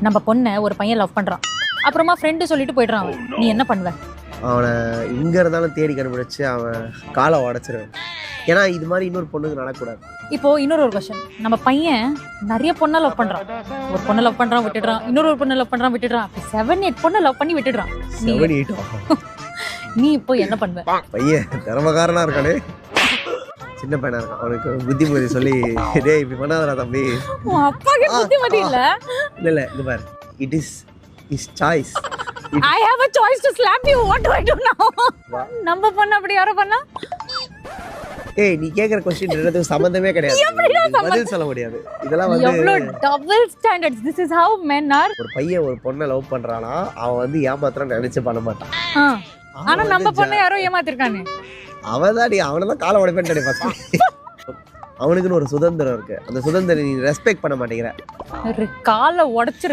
நம்ம பொண்ணை ஒரு பையன் லவ் பண்றான், அப்புறமா ஃப்ரெண்டு சொல்லிட்டு போயிடுறான் அவன். நீ என்ன பண்ணுவ? அவனை இங்க இருந்தாலும் தேடி கண்டுபிடிச்சு அவன் காலை உடைச்சிருவேன். ஏன்னா இது மாதிரி இன்னொரு பொண்ணுக்கு நடக்கூடாது. இப்போ இன்னொரு கொஸ்டின், நம்ம பையன் நிறைய பொண்ணை லவ் பண்றான். ஒரு பொண்ணை லவ் பண்றான் விட்டுடுறான், இன்னொரு பொண்ணை லவ் பண்றான் விட்டுடுறான், அப்படி 7-8 பொண்ணை லவ் பண்ணி விட்டுடுறான். 7-8 நீ இப்போ என்ன பண்ணுவ? பையன் திறமக்காரனா இருக்கானே, சின்ன பையனா இருக்கான், அவனுக்கு புத்திமதி சொல்லி டேய் இப்படி பண்ணாதடா தம்பி. உன் அப்பாக்கு புத்திமதி இல்ல? இல்ல இது பாரு, it is is choice. I have a choice to slap you. What do I do now? நம்ம பொண்ணு அப்படி யாரோ பண்ணா? ஏய் நீ கேக்குற क्वेश्चन ரெண்டுத்துக்கும் சம்பந்தமே கிடையாது. பதில் சொல்ல முடியாது. இதெல்லாம் வந்து எவ்வளவு double standards. This is how men are. ஒரு பையன் ஒரு பொண்ணை லவ் பண்றானா அவன் வந்து ஏமாத்துறான்னு நினைச்சு பண்ண மாட்டான். ஆனா நம்ம பொண்ணை யாரோ ஏமாத்திருக்கானே. அவன்தான் அவனதான் காலை உடைப்பேன்டே ஃபர்ஸ்ட். அவனுக்குன்னு ஒரு சுதந்திரம் இருக்கு, அந்த சுதந்திரம் நீ ரெஸ்பெக்ட் பண்ண மாட்டேங்கிற. காலை உடைச்சு